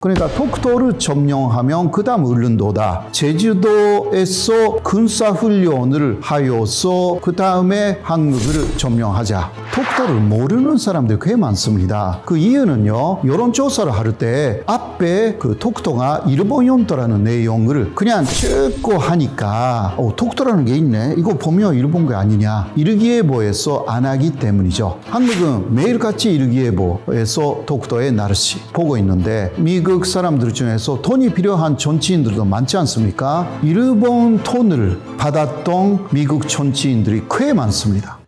그러니까 독도를 점령하면 그 다음 울릉도다. 제주도에서 군사훈련을 하여서 그 다음에 한국을 점령하자. 독도를 모르는 사람들이 꽤 많습니다. 그 이유는요, 여론조사를 할 때 앞에 그 독도가 일본 영토라는 내용을 그냥 찍고 하니까 독도라는 게 있네, 이거 보면 일본 게 아니냐, 일기예보에서 안 하기 때문이죠. 한국은 매일같이 일기예보에서 독도의 날씨 보고 있는데, 미국 사람들 중에서 돈이 필요한 정치인들도 많지 않습니까? 일본 돈을 받았던 미국 정치인들이 꽤 많습니다.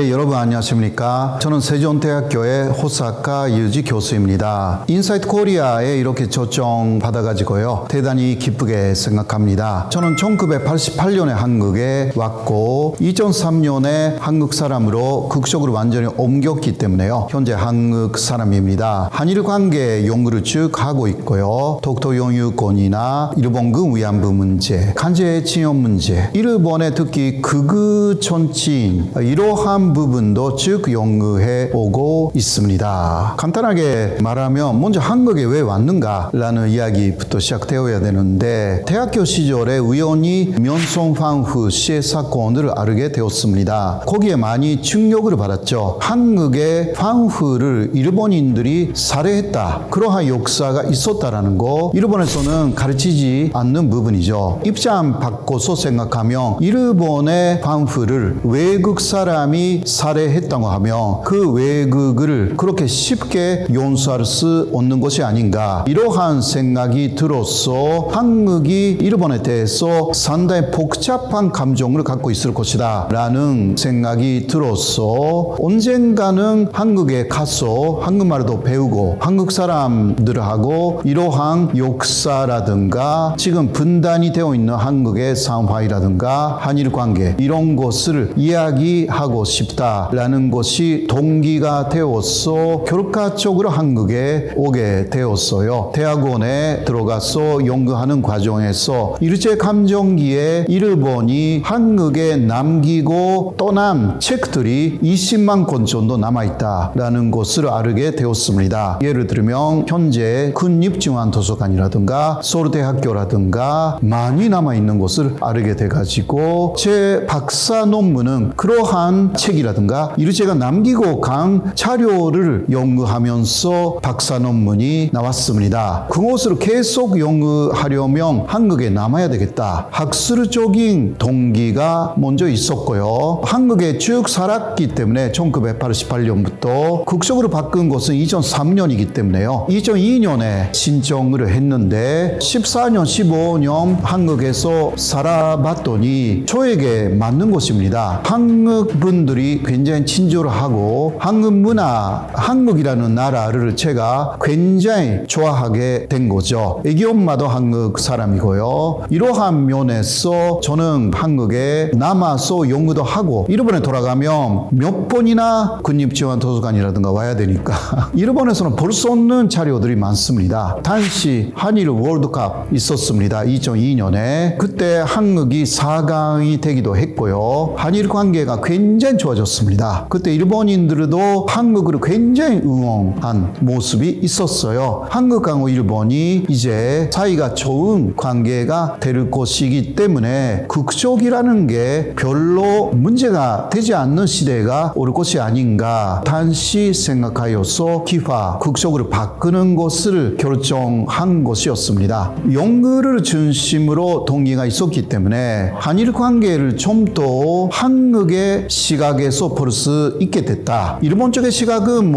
네, 여러분 안녕하십니까? 저는 세종대학교의 호사카 유지 교수입니다. 인사이트 코리아에 이렇게 초청 받아가지고요, 대단히 기쁘게 생각합니다. 저는 1988년에 한국에 왔고 2003년에 한국 사람으로 국적으로 완전히 옮겼기 때문에요, 현재 한국 사람입니다. 한일 관계 연구를 쭉 하고 있고요, 독도 영유권이나 일본군 위안부 문제, 간제징용 문제, 일본의 특히 극우 정치인, 이러한 부분도 쭉 연구해 오고 있습니다. 간단하게 말하면 먼저 한국에 왜 왔는가라는 이야기부터 시작되어야 되는데, 대학교 시절에 우연히 면송황후 씨의 사건을 알게 되었습니다. 거기에 많이 충격을 받았죠. 한국의 황후를 일본인들이 살해했다, 그러한 역사가 있었다라는 거, 일본에서는 가르치지 않는 부분이죠. 입장 바꿔서 생각하면 일본의 황후를 외국 사람이 살해했다고 하면 그 외국을 그렇게 쉽게 용서할 수 없는 것이 아닌가, 이러한 생각이 들어서 한국이 일본에 대해서 상당히 복잡한 감정을 갖고 있을 것이다 라는 생각이 들어서 언젠가는 한국에 가서 한국말도 배우고 한국 사람들하고 이러한 역사라든가 지금 분단이 되어 있는 한국의 상황이라든가 한일 관계, 이런 것을 이야기하고 싶다 라는 것이 동기가 되어서 결과적으로 한국에 오게 되었어요. 대학원에 들어가서 연구하는 과정에서 일제감정기에 일본이 한국에 남기고 떠난 책들이 20만 권 정도 남아있다라는 것을 알게 되었습니다. 예를 들면 현재 국립중앙도서관이라든가 서울대학교라든가 많이 남아있는 것을 알게 돼가지고 제 박사 논문은 그러한 책이라든가 일제가 남기고 간 자료를 연구하면서 박사 논문이 나왔습니다. 그것을 계속 연구하려면 한국에 남아야 되겠다, 학술적인 동기가 먼저 있었고요. 한국에 쭉 살았기 때문에 1988년부터 국적으로 바꾼 것은 2003년이기 때문에요, 2002년에 신청을 했는데 14년, 15년 한국에서 살아봤더니 저에게 맞는 것입니다. 한국 분들이 굉장히 친절하고 한국 문화, 한국이라는 나라를 제가 굉장히 좋아하게 된 거죠. 애기 엄마도 한국 사람이고요. 이러한 면에서 저는 한국에 남아서 연구도 하고, 일본에 돌아가면 몇 번이나 국립중앙도서관이라든가 와야 되니까 일본에서는 볼 수 없는 자료들이 많습니다. 당시 한일 월드컵 있었습니다. 2002년에. 그때 한국이 4강이 되기도 했고요. 한일 관계가 굉장히 좋아졌습니다. 그때 일본인들도 한국을 굉장히 응원한 모습이 있었어요. 한국하고 일본이 이제 사이가 좋은 관계가 될 것이기 때문에 국적이라는 게 별로 문제가 되지 않는 시대가 올 것이 아닌가 당시 생각하여서 기화, 국적을 바꾸는 것을 결정한 것이었습니다. 연구를 중심으로 동기가 있었기 때문에 한일 관계를 좀 더 한국의 시각에서 볼 수 있게 됐다. 일본 쪽의 시각은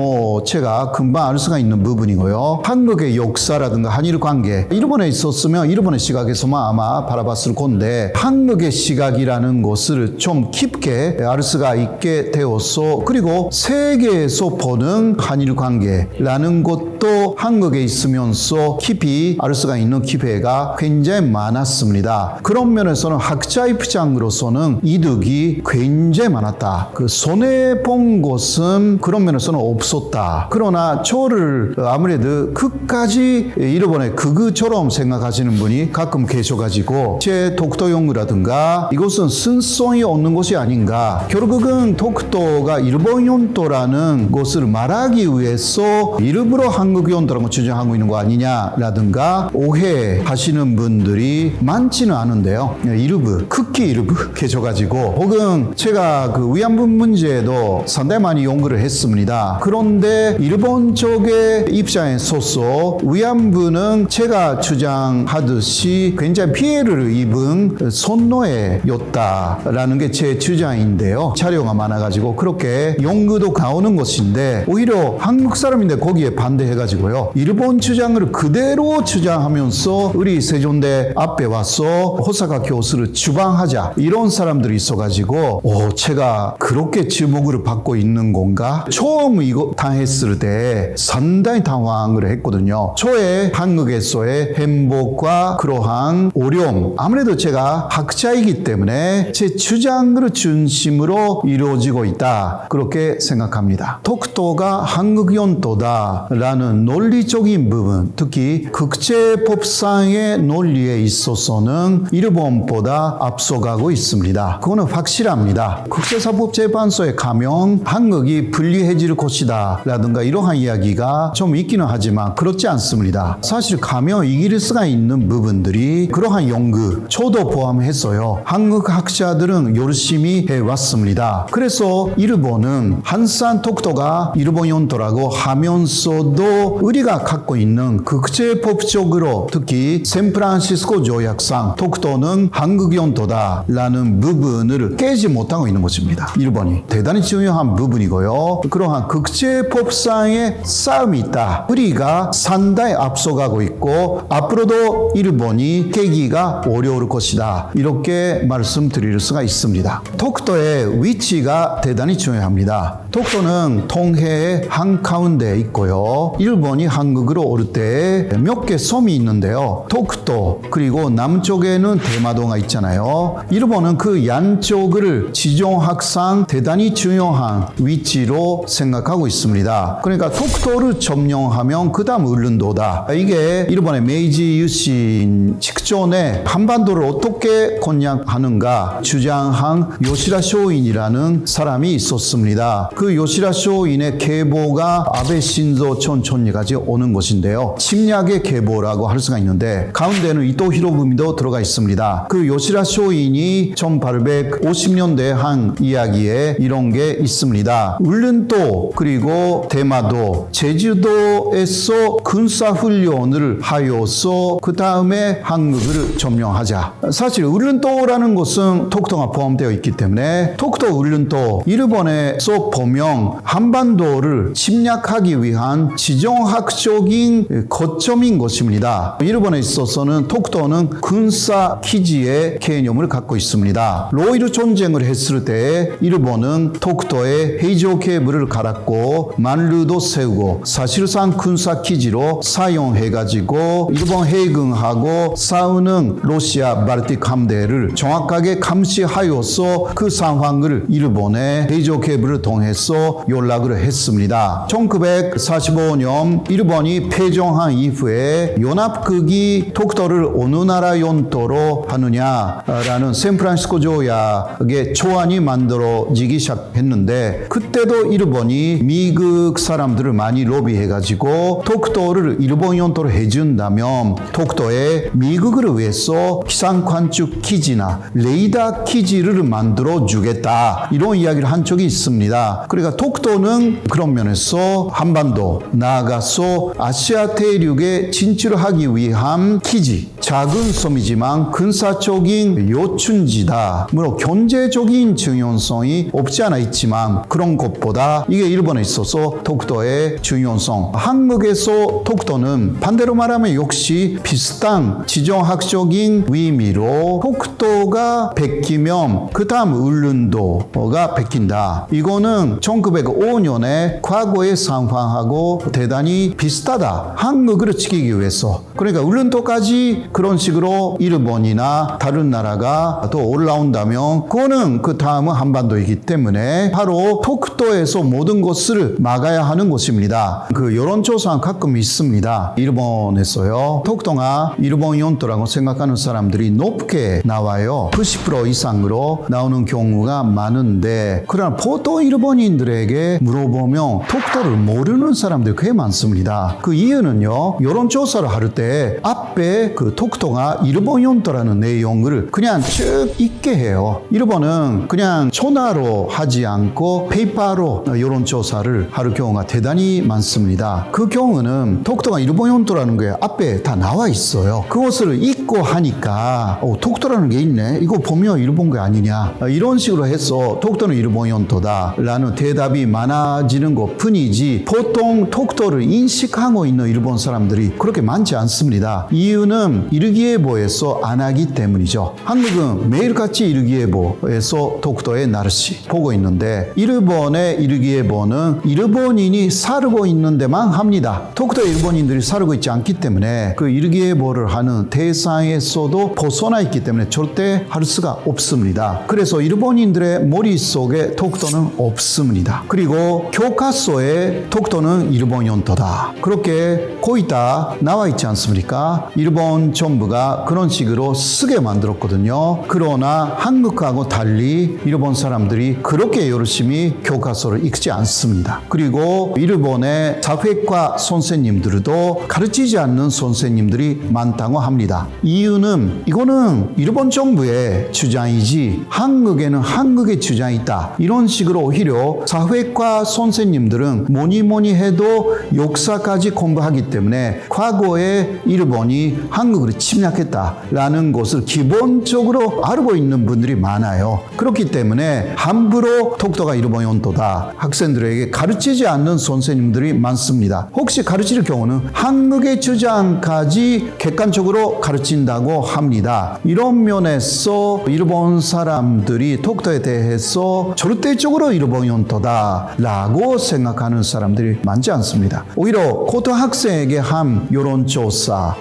제가 금방 알 수가 있는 부분이고요. 한국의 역사라든가 한일 관계, 일본에 있었으면 일본의 시각에서만 아마 바라봤을 건데, 한국의 시각이라는 것을 좀 깊게 알 수가 있게 되어서, 그리고 세계에서 보는 한일 관계라는 것도 한국에 있으면서 깊이 알 수가 있는 기회가 굉장히 많았습니다. 그런 면에서는 학자 입장으로서는 이득이 굉장히 많았다. 그 손해본 것은 그런 면에서는 없었다. 그러나 초를 아무래도 끝까지 일본의 극우처럼 생각하시는 분이 가끔 계셔가지고 제 독도 연구라든가 이것은 순성이 없는 것이 아닌가. 결국은 독도가 일본 연도라는 것을 말하기 위해서 일부러 한국 연도라고 주장하고 있는 거 아니냐라든가 오해하시는 분들이 많지는 않은데요. 일부, 극히 일부 계셔가지고 혹은 제가 그 위안부 문제에도 상당히 많이 연구를 했습니다. 그런데 일본 쪽의 입장에 서서 위안부는 제가 주장하듯이 굉장히 피해를 입은 선노예였다라는 게 제 주장인데요. 자료가 많아가지고 그렇게 연구도 나오는 것인데 오히려 한국 사람인데 거기에 반대해가지고요. 일본 주장을 그대로 주장하면서 우리 세종대 앞에 와서 호사카 교수를 추방하자 이런 사람들이 있어가지고 제가 그렇게 주목을 받고 있는 건가? 처음 이거 당했을 때 상당히 당황을 했거든요. 초에 한국에서의 행복과 그러한 어려움 아무래도 제가 학자이기 때문에 제 주장을 중심으로 이루어지고 있다 그렇게 생각합니다. 독도가 한국 연도다라는 논리적인 부분 특히 국제법상의 논리에 있어서는 일본보다 앞서가고 있습니다. 그거는 확실합니다. 국제사법재판소에 가면 한국이 분리해질 것이다 라든가 이러한 이야기가 좀 있기는 하지만 그렇지 않습니다. 사실 가면 이길 수가 있는 부분들이 그러한 연구 저도 포함해서요. 한국 학자들은 열심히 해왔습니다. 그래서 일본은 한산 독도가 일본 연도라고 하면서도 우리가 갖고 있는 국제법적으로 특히 샌프란시스코 조약상 독도는 한국 연도다라는 부분을 깨지 못하고 있는 것입니다. 일본이 대단히 중요한 부분이고요. 그러한 국제법상의 싸움이 있다. 우리가 상당히 앞서가고 있고 앞으로도 일본이 깨기가 어려울 것이다. 이렇게 말씀드릴 수가 있습니다. 독도의 위치가 대단히 중요합니다. 독도는 동해의 한가운데에 있고요. 일본이 한국으로 올 때 몇 개 섬이 있는데요. 독도 그리고 남쪽에는 대마도가 있잖아요. 일본은 그 양쪽을 지정학상 대단히 중요한 위치로 생각하고 있습니다. 그러니까 독도를 점령하면 그 다음 울릉도다. 이게 일본의 메이지 유신 직전에 한반도를 어떻게 공략하는가 주장한 요시라 쇼인이라는 사람이 있었습니다. 그 요시라 쇼인의 계보가 아베 신조 천천히까지 오는 것인데요. 침략의 계보라고 할 수가 있는데 가운데는 이토 히로부미도 들어가 있습니다. 그 요시라 쇼인이 1850년대에 한 이야기에 이런 게 있습니다. 울릉도 그리고 대마도 제주도에서 군사훈련을 하여서 그 다음에 한국을 점령하자. 사실 울릉도라는 곳은 독도가 포함되어 있기 때문에 독도 울릉도 일본에서 보면 한반도를 침략하기 위한 지정학적인 거점인 것입니다. 일본에 있어서는 독도는 군사 기지의 개념을 갖고 있습니다. 로이르 전쟁을 했을 때 일본은 독도에 해저 케이블을 갈았고 만루도 세우고 사실상 군사 기지로 사용해가지고 일본 해군하고 싸우는 러시아 발틱 함대를 정확하게 감시하여서 그 상황을 일본의 해저 케이블을 통해서 연락을 했습니다. 1945년 일본이 패전한 이후에 연합국이 독도를 어느 나라 연도로 하느냐라는 샌프란시스코 조약의 초안이 만들어지기 시작했는데 그때도 일본이 미국 사람들을 많이 로비해가지고 독도를 일본 연도로 해준다면 독도에 미국을 위해서 기상관측 기지나 레이더 기지를 만들어 주겠다 이런 이야기를 한 적이 있습니다. 그러니까 독도는 그런 면에서 한반도 나아가서 아시아 대륙에 진출하기 위한 기지 작은 섬이지만 군사적인 요충지다. 물론 경제적인 중요성이 없지 않아 있지만 그런 것보다 이게 일본에 있어서 독도의 중요성 한국에서 독도는 반대로 말하면 역시 비슷한 지정학적인 의미로 독도가 베끼면 그 다음 울릉도가 베낀다. 이거는 1905년에 과거의 상황하고 대단히 비슷하다. 한국을 지키기 위해서. 그러니까 울릉도까지 그런 식으로 일본이나 다른 나라가 또 올라온다면 그거는 그 다음은 한반도이기 때문에 바로 독도에서 모든 것을 막아야 하는 것입니다. 그 여론조사는 가끔 있습니다. 일본에서요. 독도가 일본 영토라고 생각하는 사람들이 높게 나와요. 90% 이상으로 나오는 경우가 많은데 그러나 보통 일본인들에게 물어보면 독도를 모르는 사람들이 꽤 많습니다. 그 이유는요. 여론조사를 할 때 앞에 그 독도가 일본 영토라는 내용을 그냥 쭉 읽게 해요. 일본은 그냥 전화로 하지 않고 페이퍼로 여론조사를 할 경우가 대단히 많습니다. 그 경우는 독도가 일본 영토라는 게 앞에 다 나와 있어요. 그것을 읽고 하니까 독도라는 게 있네. 이거 보면 일본 게 아니냐. 이런 식으로 해서 독도는 일본 영토다 라는 대답이 많아지는 것 뿐이지 보통 독도를 인식하고 있는 일본 사람들이 그렇게 많지 않습니다. 이유는 일기예보에서 안 하기 때문이죠. 한국은 매일같이 일기예보에서 독도의 날씨 보고 있는데 일본의 일기예보는 일본인이 살고 있는 데만 합니다. 독도에 일본인들이 살고 있지 않기 때문에 그 일기예보를 하는 대상에서도 벗어나 있기 때문에 절대 할 수가 없습니다. 그래서 일본인들의 머릿속에 독도는 없습니다. 그리고 교科書에 독도는 일본 영토다. 그렇게 거의 다 나와 있지 않습니까? 일본 정부가 그런 식으로 쓰게 만들었거든요. 그러나 한국하고 달리 일본 사람들이 그렇게 열심히 교과서를 읽지 않습니다. 그리고 일본의 사회과 선생님들도 가르치지 않는 선생님들이 많다고 합니다. 이유는 이거는 일본 정부의 주장이지 한국에는 한국의 주장이 있다. 이런 식으로 오히려 사회과 선생님들은 뭐니 해도 역사까지 공부하기 때문에 과거에 일본이 한국을 침략했다라는 것을 기본적으로 알고 있는 분들이 많아요. 그렇기 때문에 함부로 독도가 일본 영토다 학생들에게 가르치지 않는 선생님들이 많습니다. 혹시 가르칠 경우는 한국의 주장까지 객관적으로 가르친다고 합니다. 이런 면에서 일본 사람들이 독도에 대해서 절대적으로 일본 영토다라고 생각하는 사람들이 많지 않습니다. 오히려 고등학생에게 한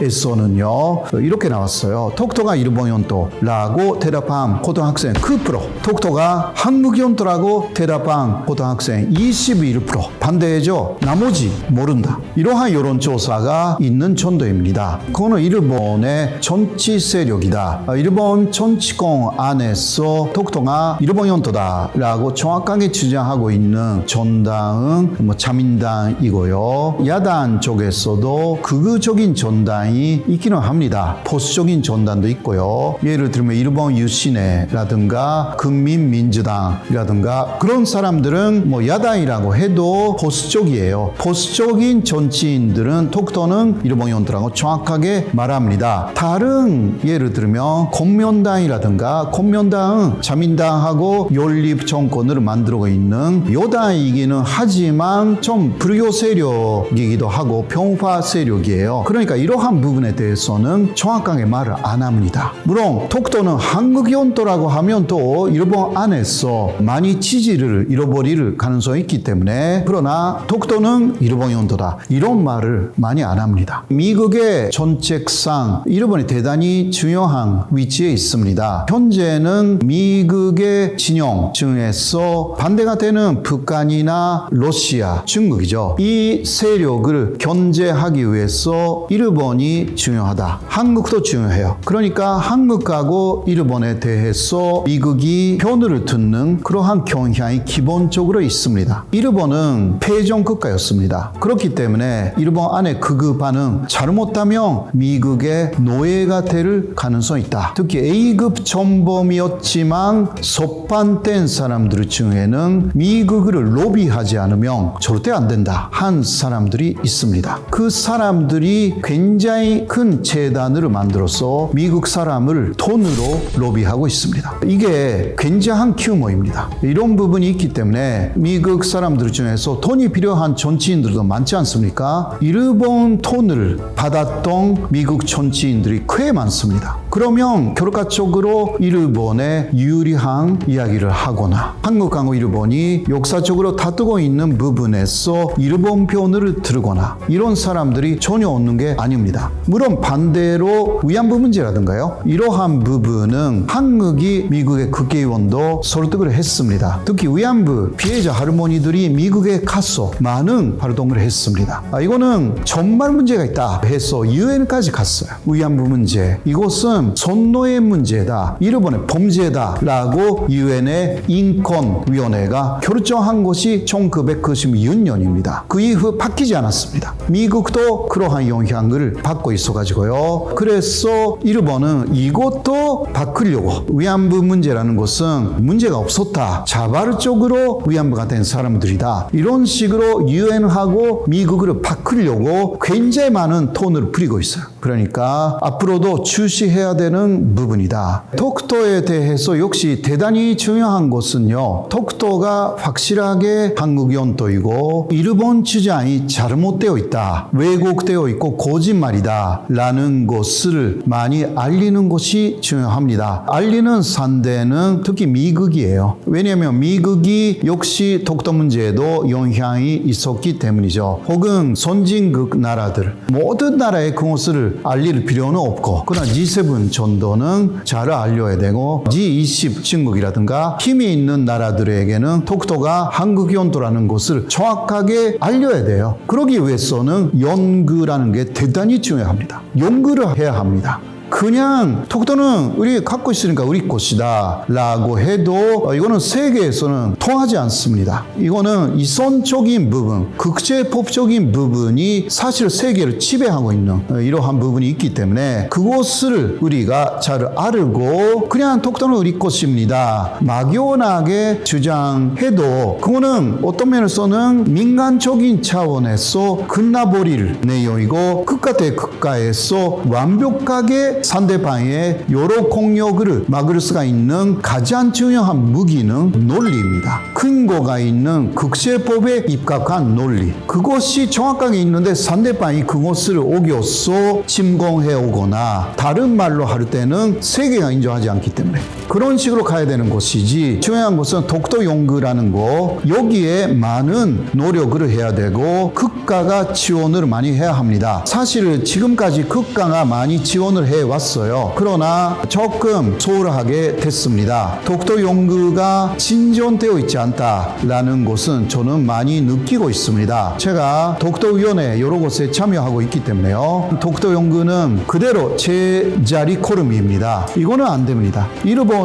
여론조사에서는요 이렇게 나왔어요. 독도가 일본 영토라고 대답한 고등학생 9%, 독도가 한국 영토라고 대답한 고등학생 21%, 반대죠. 나머지 모른다. 이러한 여론조사가 있는 정도입니다. 그거는 일본의 정치 세력이다. 일본 정치권 안에서 독도가 일본 영토다라고 정확하게 주장하고 있는 정당은 자민당이고요. 야당 쪽에서도 극우적인 정당이 있기는 합니다. 보수적인 정당도 있고요. 예를 들면 일본 유신회라든가 국민민주당이라든가 그런 사람들은 야당이라고 해도 보수적이에요. 보수적인 정치인들은 독도는 일본 영토라고 정확하게 말합니다. 다른 예를 들면 공명당이라든가 공명당은 자민당하고 연립 정권을 만들고 있는 여당이기는 하지만 좀 불교 세력이기도 하고 병파 세력이에요. 그러니까 이러한 부분에 대해서는 정확하게 말을 안 합니다. 물론 독도는 한국 영토라고 하면 또 일본 안에서 많이 지지를 잃어버릴 가능성이 있기 때문에 그러나 독도는 일본 영토다 이런 말을 많이 안 합니다. 미국의 정책상 일본이 대단히 중요한 위치에 있습니다. 현재는 미국의 진영 중에서 반대가 되는 북한이나 러시아, 중국이죠. 이 세력을 견제하기 위해서 일본이 중요하다. 한국도 중요해요. 그러니까 한국하고 일본에 대해서 미국이 편을 듣는 그러한 경향이 기본적으로 있습니다. 일본은 패전 국가였습니다. 그렇기 때문에 일본 안에 극우파는 잘못하면 미국의 노예가 될 가능성이 있다. 특히 A급 전범이었지만 석방된 사람들 중에는 미국을 로비하지 않으면 절대 안 된다 한 사람들이 있습니다. 그 사람들이 굉장히 큰 재단을 만들어서 미국 사람을 돈으로 로비하고 있습니다. 이게 굉장한 규모입니다. 이런 부분이 있기 때문에 미국 사람들 중에서 돈이 필요한 정치인들도 많지 않습니까? 일본 돈을 받았던 미국 정치인들이 꽤 많습니다. 그러면 결과적으로 일본에 유리한 이야기를 하거나 한국하고 일본이 역사적으로 다투고 있는 부분에서 일본 편을 들거나 이런 사람들이 전혀 없는 게 아닙니다. 물론 반대로 위안부 문제라든가요. 이러한 부분은 한국이 미국의 국회의원도 설득을 했습니다. 특히 위안부 피해자 할머니들이 미국에 가서 많은 활동을 했습니다. 이거는 정말 문제가 있다 해서 유엔까지 갔어요. 위안부 문제. 이것은 선노의 문제다. 일본의 범죄다라고 유엔의 인권위원회가 결정한 것이 1996년입니다. 그 이후 바뀌지 않았습니다. 미국도 그러한 영향을 받고 있어가지고요. 그래서 일본은 이것도 바꾸려고 위안부 문제라는 것은 문제가 없었다. 자발적으로 위안부가 된 사람들이다. 이런 식으로 유엔하고 미국을 바꾸려고 굉장히 많은 돈을 부리고 있어요. 그러니까 앞으로도 주시해야 되는 부분이다. 독도에 대해서 역시 대단히 중요한 것은요. 독도가 확실하게 한국 영토이고 일본 주장이 잘못되어 있다. 왜곡되어 있고 거짓말이다. 라는 것을 많이 알리는 것이 중요합니다. 알리는 상대는 특히 미국이에요. 왜냐하면 미국이 역시 독도 문제에도 영향이 있었기 때문이죠. 혹은 선진국 나라들 모든 나라에 그것을 알릴 필요는 없고 그러나 G7 정도는 잘 알려야 되고 G20 중국이라든가 힘이 있는 나라들에게는 독도가 한국 영토라는 것을 정확하게 알려야 돼요. 그러기 위해서는 연구라는 게 대단히 중요합니다. 연구를 해야 합니다. 그냥 독도는 우리 갖고 있으니까 우리 것이다 라고 해도 이거는 세계에서는 통하지 않습니다. 이거는 이선적인 부분, 국제법적인 부분이 사실 세계를 지배하고 있는 이러한 부분이 있기 때문에 그것을 우리가 잘 알고 그냥 독도는 우리 것입니다. 막연하게 주장해도 그거는 어떤 면에서는 민간적인 차원에서 끝나버릴 내용이고 국가 대 국가에서 완벽하게 상대방의 여러 공격을 막을 수가 있는 가장 중요한 무기는 논리입니다. 근거가 있는 국제법에 입각한 논리. 그것이 정확하게 있는데 상대방이 그것을 어겨서 침공해 오거나 다른 말로 할 때는 세계가 인정하지 않기 때문에 그런 식으로 가야 되는 것이지 중요한 것은 독도 연구라는 거 여기에 많은 노력을 해야 되고 국가가 지원을 많이 해야 합니다. 사실 지금까지 국가가 많이 지원을 해왔어요. 그러나 조금 소홀하게 됐습니다. 독도 연구가 진전되어 있지 않다라는 것은 저는 많이 느끼고 있습니다. 제가 독도위원회 여러 곳에 참여하고 있기 때문에요. 독도 연구는 그대로 제자리 걸음입니다. 이거는 안 됩니다. 일본은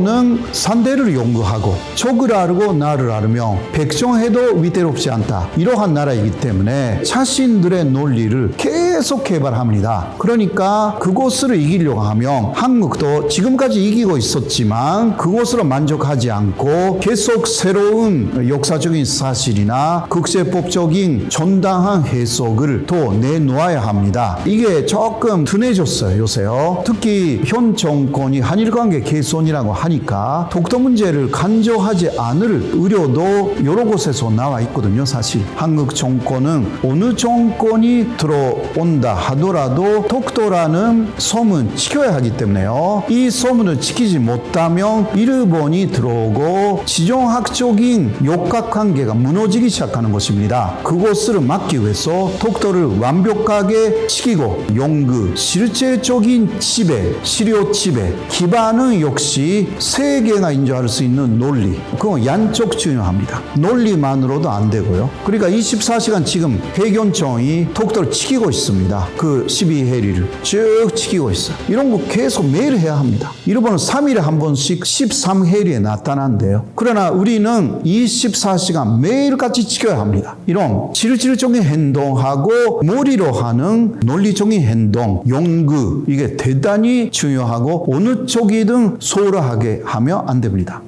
상대를 연구하고 적을 알고 나를 알으며 백성해도 위태롭지 않다. 이러한 나라이기 때문에 자신들의 논리를 계속 개발합니다. 그러니까 그것을 이기려고 하면 한국도 지금까지 이기고 있었지만 그것으로 만족하지 않고 계속 새로운 역사적인 사실이나 국제법적인 정당한 해석을 또 내놓아야 합니다. 이게 조금 둔해졌어요, 요새요. 특히 현 정권이 한일관계 개선이라고 하니까 독도 문제를 간접하지 않을 우려도 여러 곳에서 나와 있거든요, 사실. 한국 정권은 어느 정권이 들어온다 하더라도 독도라는 섬은 지켜야 하기 때문에요. 이 섬을 지키지 못하면 일본이 들어오고 지정학적인 역학관계가 무너지기 시작하는 것입니다. 그것을 막기 위해서 독도를 완벽하게 지키고 연구, 실제적인 지배, 실효 지배, 기반은 역시 세계가 인정할 수 있는 논리. 그건 양쪽 중요합니다. 논리만으로도 안 되고요. 그러니까 24시간 지금 해경청이 독도를 지키고 있습니다. 그 12해리를 쭉 지키고 있어요. 이런 거 계속 매일 해야 합니다. 일본은 3일에 한 번씩 13해리에 나타난대요. 그러나 우리는 24시간 매일같이 지켜야 합니다. 이런 실질적인 행동하고 머리로 하는 논리적인 행동, 연구 이게 대단히 중요하고 어느 쪽이든 소홀하게 하면 안 됩니다.